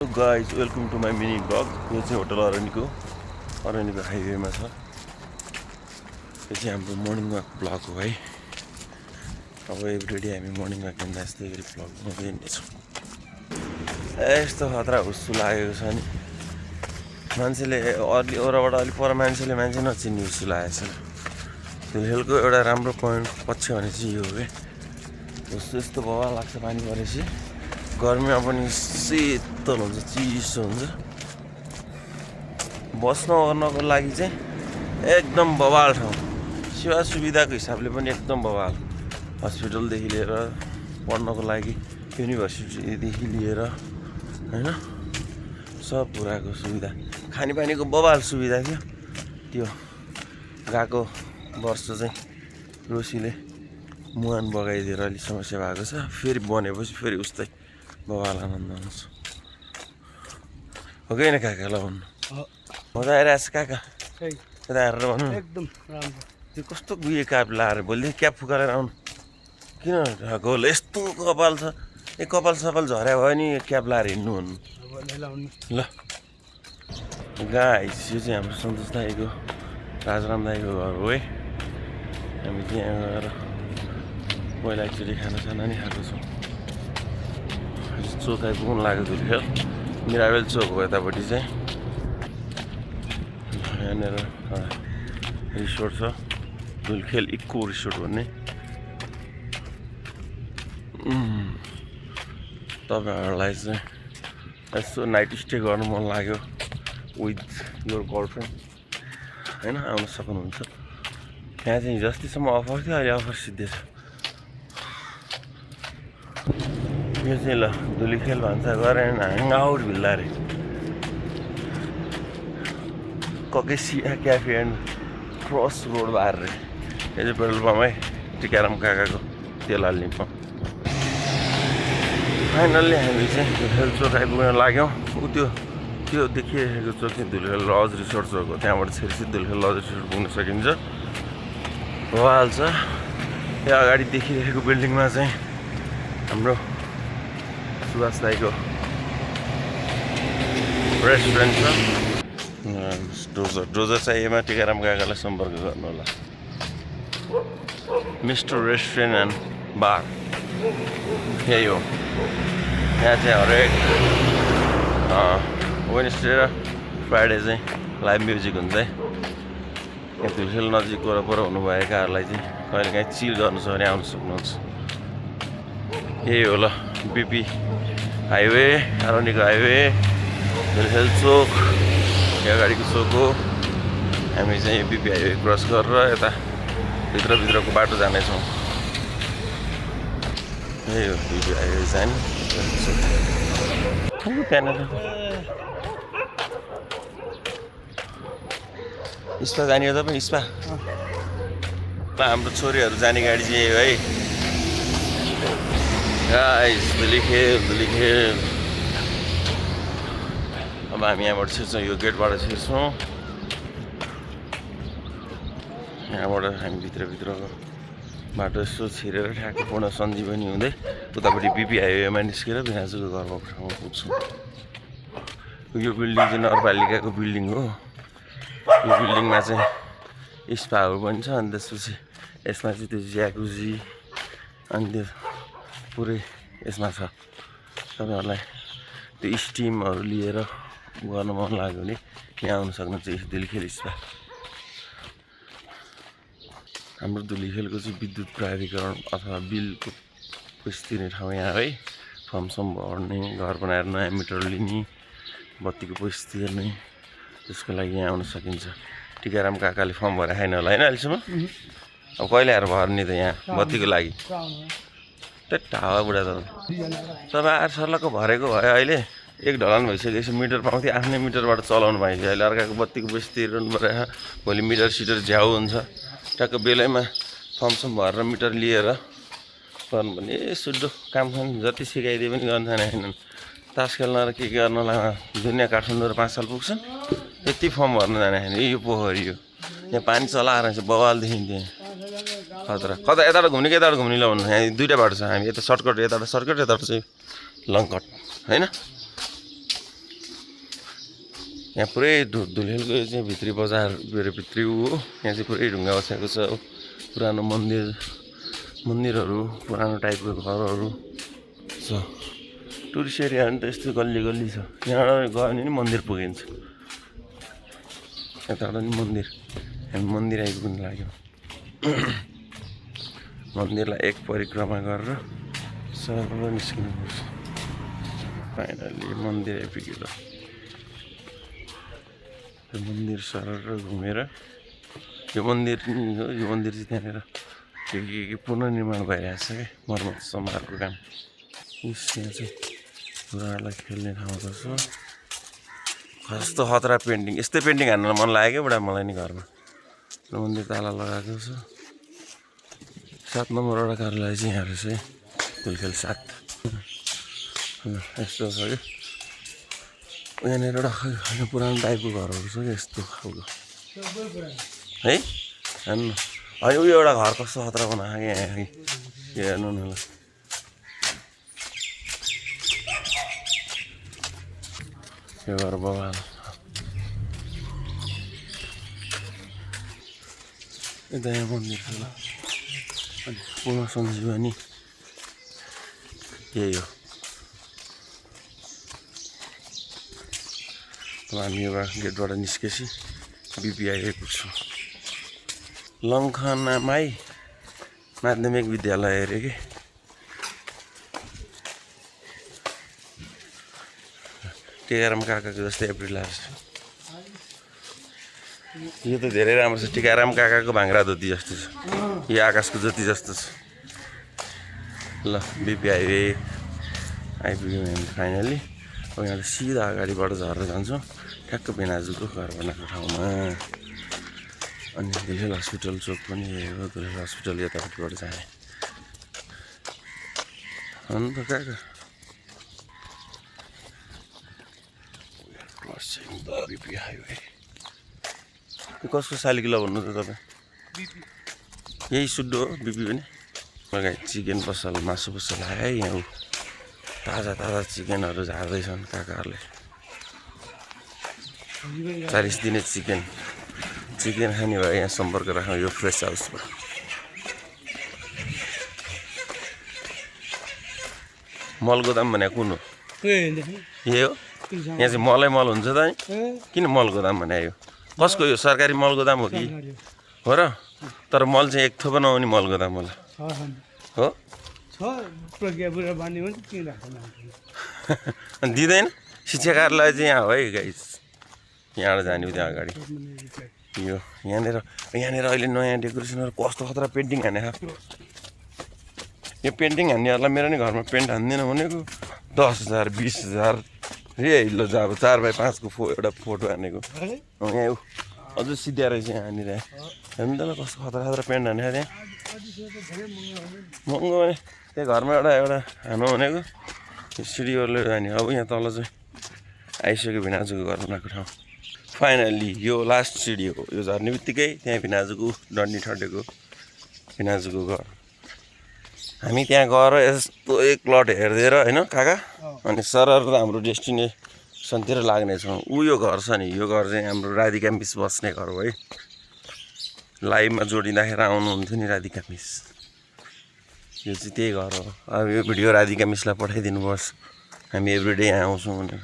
Hello guys, welcome to my mini vlog. यो चाहिँ hotel अरनीको हाइवेमा छ। यो चाहिँ हाम्रो मर्निङ वाक ब्लग हो है। अब एभ्रिडे हामी मर्निङ वाक जाँदा यस्तै गरी ब्लग बनाउँदै हिँड्नेछौँ। यस्तो खतरा हुस्सु लागेको छ नि, मान्छेले अलि ओरबाट अलि पर मान्छे नचिन्ने हुस्सु लागेको छ। त्यो हिलको एउटा राम्रो पोइन्ट पक्ष भने चाहिँ यो हो कि हुस्सु यस्तो बवाल लाग्छ पानी परेपछि। गर्मीमा पनि शीतल हुन्छ, चिसो हुन्छ। बस्न ओर्नको लागि चाहिँ एकदम बवाल ठाउँ। सेवा सुविधाको हिसाबले पनि एकदम बवाल। हस्पिटलदेखि लिएर पढ्नको लागि युनिभर्सिटीदेखि लिएर होइन सब कुराको सुविधा। खानेपानीको बवाल सुविधा थियो। त्यो गएको वर्ष चाहिँ रोसीले मुहान बगाइदिएर अलिक समस्या भएको छ। फेरि बनेपछि फेरि उस्तै बवाल आनन्द आउँछ हो कि होइन काका? ल भन्नु मजा आइरहेको छ काका? यता हेरेर भन्नु एकदम राम्रो। त्यो कस्तो उयो क्याप लाएर भोलि क्याप फुकाएर आउनु। किन ढाको होला यस्तो कपाल छ? ए कपाल सपाल झर्या भयो नि क्याप लाएर हिँड्नु भन्नु। ल गाइस, यो चाहिँ हाम्रो सन्तोष दाईको राजराम दाईको घर हो है। हामी त्यहाँ गएर पहिला एकचोटि खाना नि खाएको छौँ। चोक आइपुग्नु लाग्यो धुलखेल। मिराबेल चोक हो यतापट्टि चाहिँ। यहाँनिर रिसोर्ट छ, धुलखेल इको रिसोर्ट भन्ने। तपाईँहरूलाई चाहिँ यसो नाइट स्टे गर्नु मन लाग्यो विथ योर गर्लफ्रेन्ड होइन, आउन सक्नुहुन्छ। यहाँ चाहिँ जतिसम्म अफर थियो अहिले अफर सिद्धिएछ। यो चाहिँ ल धुलीखेल भान्सा गरेर ह्याङ आउट भिल्ला अरे ककेसिया क्याफे एन्ड क्रस रोड बार रे। यो चाहिँ पेट्रोल पम्प है, टिकाराम काकाको तेल हाल्ने पम्प। फाइनल्ली हामी चाहिँ धुलखेल चोक आइपुग्न लाग्यौँ। त्यो देखिरहेको चोक चाहिँ धुलखेल लज रिसोर्ट चोक हो। त्यहाँबाट छिर्सी धुलखेल लज रिसोर्ट पुग्न सकिन्छ। भइहाल्छ। यो अगाडि देखिरहेको बिल्डिङमा चाहिँ हाम्रो सुभाष दाईको रेस्टुरेन्ट छ। डोजर चाहिएमा टिकाराम काकालाई सम्पर्क गर्नु होला। मिस्टर रेस्टुरेन्ट एन्ड बार यही हो। यहाँ चाहिँ हरेक वेडनेसडे र फ्राइडे चाहिँ लाइभ म्युजिक हुन्छ है। यहाँ धुलखेल नजिक वरपर हुनुभएकाहरूलाई चाहिँ कहिलेकाहीँ चिल गर्नु छ भने आउनु सक्नुहुन्छ। यही हो ल बिपी हाइवे, अरनीको हाइवे, धुलखेल चोक यो अगाडिको चोक हो। हामी चाहिँ बिपी हाइवे क्रस गरेर यता भित्रको बाटो जानेछौँ। यही हो बिपी हाइवे जाने। त्यहाँनिर स्पा जाने हो तपाईँ? स्पा हाम्रो छोरीहरू जाने गाडी चाहिँ यही हो है गाइस। धुलीखेल अब हामी यहाँबाट छिर्छौँ। यो गेटबाट छिर्छौँ। यहाँबाट हामी भित्रको बाटो यसो छिरेर ठ्याक्क पूर्ण सञ्जीवनी हुँदै उतापट्टि बिपी हाइवेमा निस्केर बिनाजुको घरमा पुग्छौँ। यो बिल्डिङ चाहिँ नगरपालिकाको बिल्डिङ हो। यो बिल्डिङमा चाहिँ स्पाहरू पनि छ। अनि त्यसपछि यसमा चाहिँ त्यो ज्याकुजी अनि त्यो पुरै यसमा छ। तपाईँहरूलाई त्यो स्टिमहरू लिएर गर्न मन लाग्यो भने यहाँ आउनु सक्नुहुन्छ। धुलीखेल स्पा। हाम्रो धुलीखेलको चाहिँ विद्युत प्राधिकरण अथवा बिलको पैसा तिर्ने ठाउँ यहाँ है। फर्मसम भर्ने, घर बनाएर नयाँ मिटर लिने, बत्तीको पैसा तिर्ने, त्यसको लागि यहाँ आउन सकिन्छ। टिकाराम काकाले फर्म भरे खाएन होला होइन अहिलेसम्म? अब कहिले आएर भर्ने त यहाँ बत्तीको लागि? हावा बुढा तपाईँ आएर सर्लक्क भरेको भयो। अहिले एक ढलान भइसकेपछि मिटर पाउँथ्यो, आफ्नै मिटरबाट चलाउनु पाइन्छ। अहिले अर्काको बत्तीको पैसा तिर्नु पऱ्यो। भोलि मिटर सिटर झ्याउ हुन्छ। टक्क बेलैमा फर्मसम भरेर मिटर लिएर गर्नु भने सुड्डो काम खानु। जति सिकाइदिए पनि गर्न थालेनन्। तास खेल्न र के गर्नलाई दुनियाँ काठमाडौँ 5 साल पुग्छन्। यति फर्म भर्न जाने होइन। यो पोखरी हो, यहाँ पानी चलाएर चाहिँ बवाल देखिन्थ्यो। खतरा कता यताबाट घुम्ने कि यताबाट घुम्ने ल भन्नु। यहाँ दुईवटा बाटो छ। हामी यता सर्टकट, यताबाट सर्टकट, यताबाट चाहिँ लङ कट होइन। यहाँ पुरै धुलिखेलको यो चाहिँ भित्री बजार भित्री ऊ हो। यहाँ चाहिँ पुरै ढुङ्गा बसेको छ। पुरानो मन्दिरहरू पुरानो टाइपको घरहरू छ। टुरिस्ट एरिया हो नि त, यस्तो गल्ली गल्ली छ। यहाँबाट गयो भने नि मन्दिर पुगिन्छ। यताबाट नि मन्दिर, हामी मन्दिर आइपुग्नु लाग्यो। मन्दिरलाई एक परिक्रमा गरेर सरर निस्किनुपर्छ। फाइनली मन्दिर आइपुग्यो ल। यो मन्दिर सरर घुमेर यो मन्दिर हो। यो मन्दिर चाहिँ त्यहाँनिर के पुनर्निर्माण भइरहेछ क्या, मर्मत समारको काम। यहाँ चाहिँ बुढाहरूलाई खेल्ने ठाउँ रहेछ। कस्तो खतरा पेन्टिङ, यस्तै पेन्टिङ हान्न मन लाग्यो क्या बुढा मलाई नि घरमा। मन्दिर ताला लगाएको छ। 7 नम्बरवटा कार्यालय चाहिँ यहाँ रहेछ है, धुलिखेल 7। यस्तो छ कि यहाँनिर एउटा पुरानो टाइपको घरहरू छ क्या, यस्तो खालको है। हेर्नु होइन, उयो एउटा घर कस्तो खतरा बनाएको क्या यहाँ कि हेर्नु न ल। यो घर बवाल। यता यहाँ मन्दिर छ ल। अनि पुनः सञ्जीवनी यही हो। हामी एउटा गेटबाट निस्केपछि बिपिआई आइपुग्छौँ। लङ्खनामाई माध्यमिक विद्यालय अरे कि टिकाराम काकाको जस्तै एप्रिल आएको छ। यो त धेरै राम्रो छ। टिकाराम काकाको भाङ्रा धोती जस्तो छ। यो आकाशको ज्योति जस्तो छ ल। बिपिआई आइपुग्यौँ हामी फाइनली। अब यहाँ सिधा अगाडिबाट झरेर जान्छौँ ठ्याक्क भिनाजुको घर बनाएको ठाउँमा। अनि धुलिखेल हस्पिटल चोक पनि यही हो। धुलिखेल हस्पिटल यतापट्टिबाट जाने अन्त काका बिपी हाइवे। यो कसको सालिकिलो भन्नु त तपाईँ? यही सुड्डो हो बिपी पनि। लगाइ चिकन पसल मासु पसल आयो है यहाँ। ताजा ताजा चिकनहरू झार्दैछन् काकाहरूले। 40 दिने चिकन खाने भयो यहाँ सम्पर्क राखौँ यो फ्रेस हाउसमा। मलको दाम भनेको कुन हो? यही हो। यहाँ चाहिँ मलै मल हुन्छ त नि। किन मलको दाम भने यो? कसको यो सरकारी मलको दाम हो कि हो र? तर मल चाहिँ एक थोपा नहुने मलको दाम होला हो। अनि दिँदैन? शिक्षा कार्यालय चाहिँ यहाँ हो है गाइस। यहाँबाट जाने हो त्यहाँ अगाडि। यो यहाँनिर अहिले नयाँ डेकोरेसनहरू कस्तो खतरा पेन्टिङ हानेको। यो पेन्टिङ हान्नेहरूलाई मेरो नि घरमा पेन्ट हान्दिनँ भनेको 10,000 20,000 रे ल जा। अब 4x5 को एउटा फोटो हानेको यहाँ अझ सिध्या रहेछ यहाँनिर। हेर्नु त ल कस्तो खतरा खतरा पेन्ट हानेको त्यहाँ। महँगो भने त्यहाँ घरमा एउटा हानु भनेको सिडीहरूले हान्यो। अब यहाँ तल चाहिँ आइसक्यो भिनाजुको घर बनाएको ठाउँ। फाइनली यो लास्ट सिडी हो। यो झर्ने बित्तिकै त्यहाँ भिनाजुको डन्डी ठड्डेको भिनाजुको घर। हामी त्यहाँ गएर यस्तो एक लट हेरिदिएर होइन काका, अनि सरर हाम्रो डेस्टिनेसनतिर लाग्नेछौँ। यो घर छ नि, यो घर चाहिँ हाम्रो राधिका मिस बस्ने घर हो है। लाइभमा जोडिँदाखेरि आउनुहुन्थ्यो नि राधिका मिस। यो चाहिँ त्यही घर हो। अब यो भिडियो राधिका मिसलाई पठाइदिनुहोस्, हामी एभ्रिडे यहाँ आउँछौँ भनेर।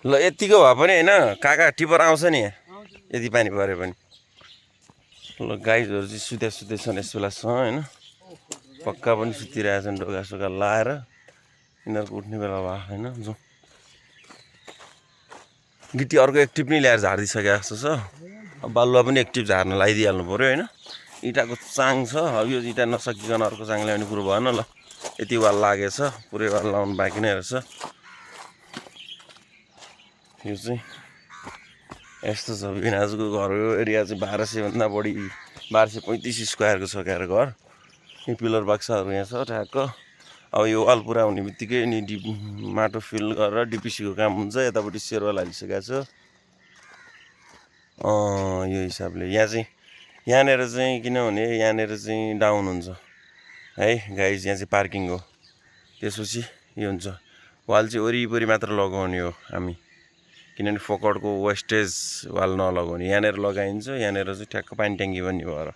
ल यतिको भए पनि होइन काका, टिपर आउँछ नि यहाँ यति पानी पऱ्यो भने। ल गाईहरू चाहिँ सुत्दै छन् यस बेलासम्म होइन। पक्का पनि सुतिरहेछन् ढोका सोका लाएर। यिनीहरूको उठ्ने बेला भयो होइन। जाउँ। गिटी अर्को एक्टिभ नै ल्याएर झारिदिइसकेको जस्तो छ। अब बालुवा पनि एक्टिभ झार्न लगाइदिइहाल्नु पऱ्यो होइन। इँटाको चाङ छ। अब यो इँटा नसकिकन अर्को चाङ ल्याउने कुरो भएन ल। यति वाल लागेछ, पुरै वाल लाउनु बाँकी नै रहेछ। यो चाहिँ यस्तो छ भिनाजुको घर। यो एरिया चाहिँ 1200 भन्दा बढी 1235 स्क्वायरको छ क्यारे घर। यो पिलर बाक्साहरू यहाँ छ ठ्याक्क। अब यो वाल पुरा हुने बित्तिकै नि माटो फिल गरेर डिपिसीको काम हुन्छ। यतापट्टि सेरवाल हालिसकेको छ। यो हिसाबले यहाँनिर चाहिँ किनभने यहाँनिर चाहिँ डाउन हुन्छ है गाइज। यहाँ चाहिँ पार्किङ हो। त्यसपछि यो हुन्छ वाल चाहिँ वरिपरि मात्र लगाउने हो हामी, किनभने फोकटको वेस्टेज वाल नलगाउने। यहाँनिर लगाइन्छ, यहाँनिर चाहिँ ठ्याक्क पानी ट्याङ्की पनि भएर